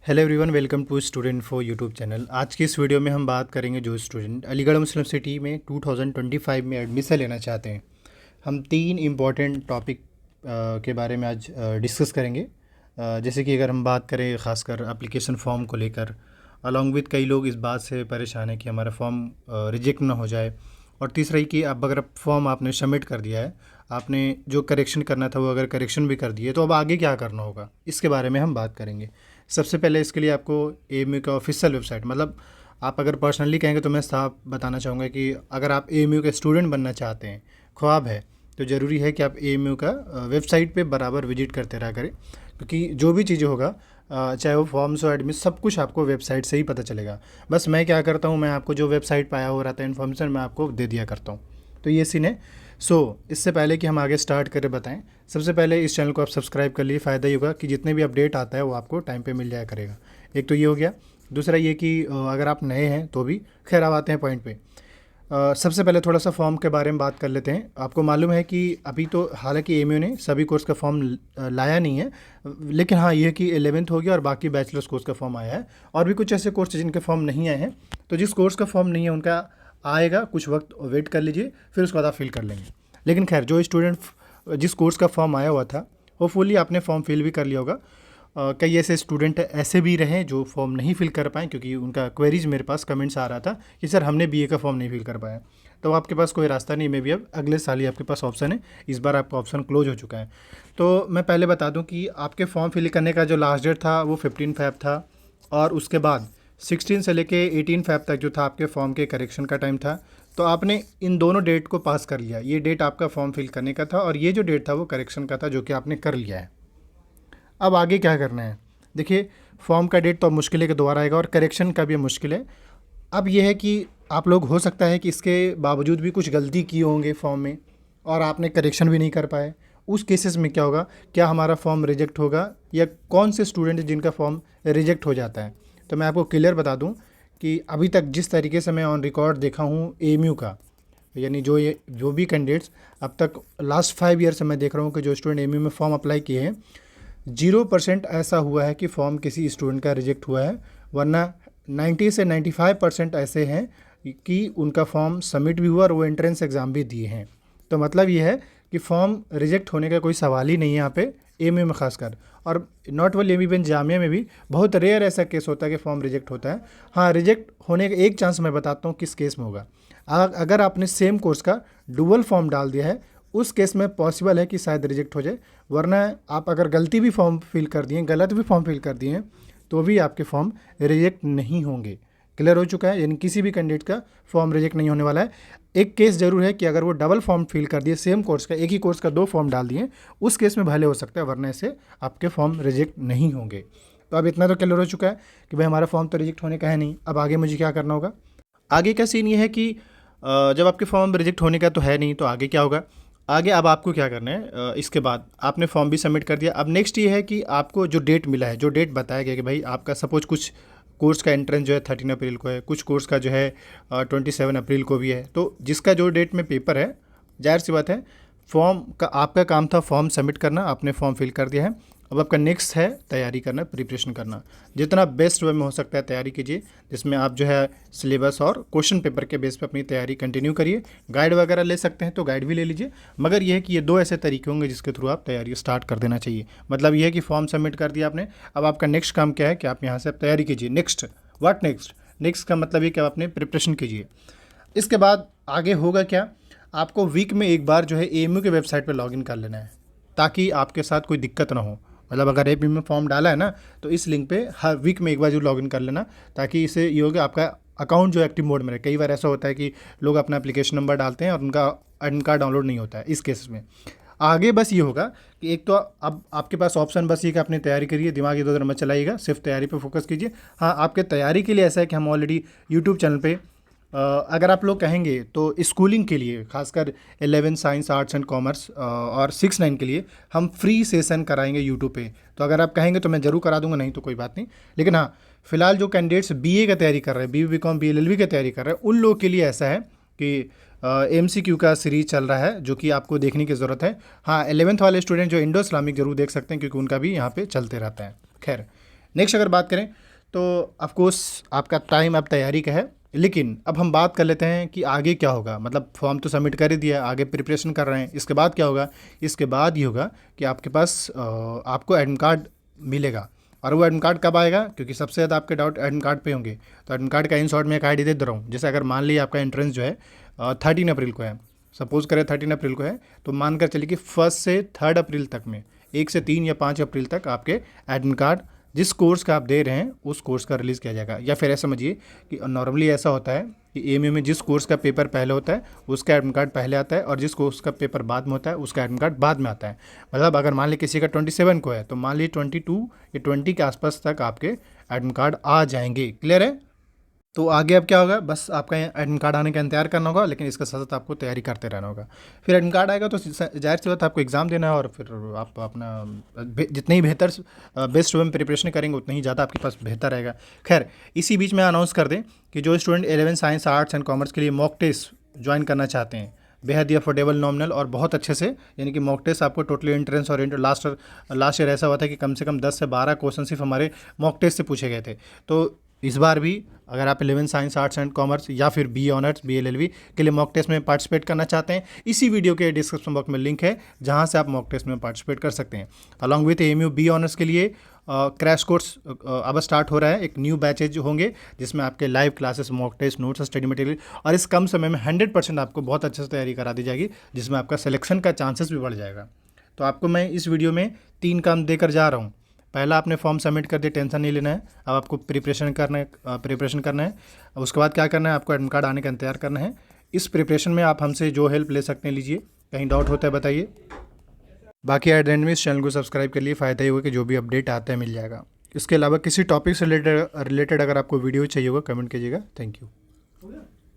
Hello everyone, welcome to student for YouTube channel. आज की इस वीडियो में हम बात करेंगे जो स्टूडेंट अलीगढ़ मुस्लिम सिटी में 2025 में एडमिशन लेना चाहते हैं। हम तीन इम्पॉर्टेंट टॉपिक के बारे में आज डिस्कस करेंगे। जैसे कि अगर हम बात करें ख़ासकर एप्लीकेशन फ़ॉर्म को लेकर, अलॉन्ग विद कई लोग इस बात से परेशान है कि हमारा फॉर्म रिजेक्ट ना हो जाए। और तीसरा ही कि अब अगर फॉर्म आपने सबमिट कर दिया है, आपने जो करेक्शन करना था वो अगर करेक्शन भी कर दिए तो अब आगे क्या करना होगा, इसके बारे में हम बात करेंगे। सबसे पहले इसके लिए आपको एएमयू का ऑफिशियल वेबसाइट, मतलब आप अगर पर्सनली कहेंगे तो मैं साफ बताना चाहूँगा कि अगर आप एएमयू के स्टूडेंट बनना चाहते हैं, ख्वाब है, तो ज़रूरी है कि आप एएमयू का वेबसाइट पे बराबर विजिट करते रहा करें, क्योंकि जो भी चीज़ें होगा चाहे वो फॉर्म्स हो, एडमिट, सब कुछ आपको वेबसाइट से ही पता चलेगा। बस मैं क्या करता हूँ, मैं आपको जो वेबसाइट पर आया हो रहता है इन्फॉर्मेशन, मैं आपको दे दिया करता हूँ। तो ये सीन है। इससे पहले कि हम आगे स्टार्ट करें, बताएं, सबसे पहले इस चैनल को आप सब्सक्राइब कर लिए, फ़ायदा ही होगा कि जितने भी अपडेट आता है वो आपको टाइम पे मिल जाया करेगा। एक तो ये हो गया। दूसरा ये कि अगर आप नए हैं तो भी, खैर अब आते हैं पॉइंट पे। सबसे पहले थोड़ा सा फॉर्म के बारे में बात कर लेते हैं। आपको मालूम है कि अभी तो हालांकि एएमयू ने सभी कोर्स का फॉर्म लाया नहीं है, लेकिन हाँ ये है कि 11th हो गया और बाकी बैचलर्स कोर्स का फॉर्म आया है। और भी कुछ ऐसे कोर्स जिनके फॉर्म नहीं आए हैं, तो जिस कोर्स का फॉर्म नहीं है उनका आएगा, कुछ वक्त वेट कर लीजिए, फिर उसके बाद आप फिल कर लेंगे। लेकिन खैर जो स्टूडेंट जिस कोर्स का फॉर्म आया हुआ था, होपफुली आपने फॉर्म फिल भी कर लिया होगा। कई ऐसे स्टूडेंट ऐसे भी रहे जो फॉर्म नहीं फिल कर पाए, क्योंकि उनका क्वेरीज मेरे पास कमेंट्स आ रहा था कि सर हमने बीए का फॉर्म नहीं फिल कर पाया। तो आपके पास कोई रास्ता नहीं, मे भी अब अगले साल ही आपके पास ऑप्शन है। इस बार आपका ऑप्शन क्लोज हो चुका है। तो मैं पहले बता दूं कि आपके फॉर्म फिल करने का जो लास्ट डेट था वो 15 फ़रवरी था, और उसके बाद 16 से लेके 18 फ़रवरी तक जो था आपके फॉर्म के करेक्शन का टाइम था। तो आपने इन दोनों डेट को पास कर लिया। ये डेट आपका फॉर्म फिल करने का था और ये जो डेट था वो करेक्शन का था, जो कि आपने कर लिया है। अब आगे क्या करना है, देखिए, फॉर्म का डेट तो अब मुश्किल है कि दोबारा आएगा, और करेक्शन का भी मुश्किल है। अब यह है कि आप लोग, हो सकता है कि इसके बावजूद भी कुछ गलती किए होंगे फॉर्म में और आपने करेक्शन भी नहीं कर पाए। उस केसेस में क्या होगा, क्या हमारा फॉर्म रिजेक्ट होगा, या कौन से स्टूडेंट जिनका फॉर्म रिजेक्ट हो जाता है। तो मैं आपको क्लियर बता दूं कि अभी तक जिस तरीके से मैं ऑन रिकॉर्ड देखा हूँ एएमयू का, यानी जो भी कैंडिडेट्स अब तक लास्ट 5 ईयर से मैं देख रहा हूँ कि जो स्टूडेंट एएमयू में फॉर्म अप्लाई किए हैं, 0% ऐसा हुआ है कि फॉर्म किसी स्टूडेंट का रिजेक्ट हुआ है। वरना 90 से 95% ऐसे हैं कि उनका फॉर्म सबमिट भी हुआ और वो एंट्रेंस एग्ज़ाम भी दिए हैं। तो मतलब ये है कि फॉर्म रिजेक्ट होने का कोई सवाल ही नहीं है यहाँ पे एएमयू में खासकर। और नॉट ओनली एएमयू, जामिया में भी बहुत रेयर ऐसा केस होता है कि फॉर्म रिजेक्ट होता है। हाँ, रिजेक्ट होने का एक चांस मैं बताता हूँ किस केस में होगा। अगर आपने सेम कोर्स का डुअल फॉर्म डाल दिया है, उस केस में पॉसिबल है कि शायद रिजेक्ट हो जाए। वरना आप अगर गलती भी फॉर्म फिल कर दिए, गलत भी फॉर्म फिल कर दिए तो भी आपके फॉर्म रिजेक्ट नहीं होंगे। क्लियर हो चुका है, यानी किसी भी कैंडिडेट का फॉर्म रिजेक्ट नहीं होने वाला है। एक केस जरूर है कि अगर वो डबल फॉर्म फिल कर दिए, सेम कोर्स का, एक ही कोर्स का 2 फॉर्म डाल दिए, उस केस में भले हो सकता है, वरना ऐसे आपके फॉर्म रिजेक्ट नहीं होंगे। तो अब इतना तो क्लियर हो चुका है कि भाई हमारा फॉर्म तो रिजेक्ट होने का है नहीं। अब आगे मुझे क्या करना होगा। आगे का सीन ये है कि जब आपके फॉर्म रिजेक्ट होने का तो है नहीं, तो आगे क्या होगा। आगे अब आपको क्या करना है, इसके बाद आपने फॉर्म भी सबमिट कर दिया। अब नेक्स्ट ये है कि आपको जो डेट मिला है, जो डेट बताया गया कि भाई आपका सपोज कुछ कोर्स का एंट्रेंस जो है 13 अप्रैल को है, कुछ कोर्स का जो है 27 अप्रैल को भी है। तो जिसका जो डेट में पेपर है, जाहिर सी बात है, फॉर्म का आपका काम था फॉर्म सबमिट करना, आपने फॉर्म फिल कर दिया है। अब आपका नेक्स्ट है तैयारी करना, प्रिपरेशन करना। जितना बेस्ट वे में हो सकता है तैयारी कीजिए, जिसमें आप जो है सिलेबस और क्वेश्चन पेपर के बेस पे अपनी तैयारी कंटिन्यू करिए। गाइड वगैरह ले सकते हैं तो गाइड भी ले लीजिए, मगर यह है कि ये 2 ऐसे तरीके होंगे जिसके थ्रू आप तैयारी स्टार्ट कर देना चाहिए। मतलब यह है कि फॉर्म सबमिट कर दिया आपने, अब आपका नेक्स्ट काम क्या है कि आप यहाँ से तैयारी कीजिए। नेक्स्ट व्हाट नेक्स्ट का मतलब ये कि आप अपने प्रिपरेशन कीजिए। इसके बाद आगे होगा क्या, आपको वीक में एक बार जो है एएमयू के वेबसाइट पर लॉगिन कर लेना है, ताकि आपके साथ कोई दिक्कत ना हो। मतलब अगर एएमयू में फॉर्म डाला है ना, तो इस लिंक पे हर वीक में एक बार जरूर लॉगिन कर लेना, ताकि इससे ये होगा आपका अकाउंट जो एक्टिव मोड में रहे। कई बार ऐसा होता है कि लोग अपना एप्लीकेशन नंबर डालते हैं और उनका एडमिट कार्ड डाउनलोड नहीं होता है। इस केस में आगे बस ये होगा कि एक तो अब आपके पास ऑप्शन बस ये कि अपनी तैयारी करिए, दिमाग इधर उधर मत चलाइएगा, सिर्फ तैयारी पे फोकस कीजिए। हाँ, आपके तैयारी के लिए ऐसा है कि हम ऑलरेडी यूट्यूब चैनल पे, अगर आप लोग कहेंगे तो स्कूलिंग के लिए, खासकर 11 साइंस आर्ट्स एंड कॉमर्स और 6-9 के लिए हम फ्री सेशन कराएंगे यूट्यूब पे। तो अगर आप कहेंगे तो मैं ज़रूर करा दूंगा, नहीं तो कोई बात नहीं। लेकिन हाँ, फिलहाल जो कैंडिडेट्स बीए का तैयारी कर रहे हैं, बीए बीकॉम बीएलएलबी की तैयारी कर रहे हैं, उन लोगों के लिए ऐसा है कि एमसीक्यू का सीरीज चल रहा है, जो कि आपको देखने की ज़रूरत है। हाँ, 11th वाले स्टूडेंट जो इंडो इस्लामिक जरूर देख सकते हैं, क्योंकि उनका भी यहाँ पे चलते रहता है। खैर, नेक्स्ट अगर बात करें तो ऑफकोर्स आपका टाइम अब तैयारी का है, लेकिन अब हम बात कर लेते हैं कि आगे क्या होगा। मतलब फॉर्म तो सबमिट कर ही दिया, आगे प्रिपरेशन कर रहे हैं, इसके बाद क्या होगा? इसके बाद ये होगा कि आपके पास आपको एडमिट कार्ड मिलेगा। और वो एडमिट कार्ड कब आएगा? क्योंकि सबसे ज़्यादा आपके डाउट एडमिट कार्ड पे होंगे, तो एडमिट कार्ड का इन शॉर्ट में एक आईडी दे दे रहा हूँ। जैसे अगर मान लीजिए आपका एंट्रेंस जो है 13 अप्रैल को है, सपोज़ करें 13 अप्रैल को है, तो मान कर चलिए कि 1 से 3 अप्रैल तक में, 1 से 3 या 5 अप्रैल तक आपके एडमिट कार्ड जिस कोर्स का आप दे रहे हैं उस कोर्स का रिलीज़ किया जाएगा। या फिर ऐसा समझिए कि नॉर्मली ऐसा होता है कि एएमयू में जिस कोर्स का पेपर पहले होता है उसका एडमिट कार्ड पहले आता है, और जिस कोर्स का पेपर बाद में होता है उसका एडमिट कार्ड बाद में आता है। मतलब अगर मान लीजिए किसी का 27 को है तो मान लीजिए 22 या 20 के आसपास तक आपके एडमिट कार्ड आ जाएंगे। क्लियर है? तो आगे अब क्या होगा? बस आपका एडमिट कार्ड आने का इंतजार करना होगा, लेकिन इसके साथ साथ आपको तैयारी करते रहना होगा। फिर एडमिट कार्ड आएगा तो जाहिर सी बात है आपको एग्ज़ाम देना है, और फिर आप अपना जितनी ही बेहतर बेस्ट वे में प्रिपरेशन करेंगे उतना ही ज़्यादा आपके पास बेहतर रहेगा। खैर, इसी बीच में अनाउंस कर दें कि जो student 11 science arts and commerce के लिए मॉक टेस्ट ज्वाइन करना चाहते हैं, बेहद ही अफोर्डेबल, नॉमिनल और बहुत अच्छे से, यानी कि मॉक टेस्ट आपको टोटली एंट्रेंस और लास्ट ईयर ऐसा हुआ था कि कम से कम 10 से 12 क्वेश्चन सिर्फ हमारे मॉक टेस्ट से पूछे गए थे। तो इस बार भी अगर आप 11 साइंस आर्ट्स एंड कॉमर्स या फिर बी ऑनर्स BLLB के लिए मॉक टेस्ट में पार्टिसिपेट करना चाहते हैं, इसी वीडियो के डिस्क्रिप्शन बॉक्स में लिंक है जहां से आप मॉक टेस्ट में पार्टिसिपेट कर सकते हैं। Along with AMU B honours के लिए क्रैश कोर्स अब स्टार्ट हो रहा है। एक न्यू बैचेज होंगे जिसमें आपके live classes, mock test, notes, study material, और इस कम समय में 100% आपको बहुत अच्छे से तैयारी करा दी जाएगी, जिसमें आपका सिलेक्शन का चांसेस भी बढ़ जाएगा। तो आपको मैं इस वीडियो में 3 काम देकर जा रहा हूँ। पहला, आपने फॉर्म सबमिट कर दिया, टेंशन नहीं लेना है। अब आपको प्रिपरेशन करना है। उसके बाद क्या करना है? आपको एडमिट कार्ड आने का इंतजार करना है। इस प्रिपरेशन में आप हमसे जो हेल्प ले सकते हैं लीजिए। कहीं डाउट होता है बताइए। बाकी एट द एंड में इस चैनल को सब्सक्राइब कर लिए, फ़ायदा ही होगा कि जो भी अपडेट आता है मिल जाएगा। इसके अलावा किसी टॉपिक से रिलेटेड अगर आपको वीडियो चाहिए होगा कमेंट कीजिएगा। Thank you.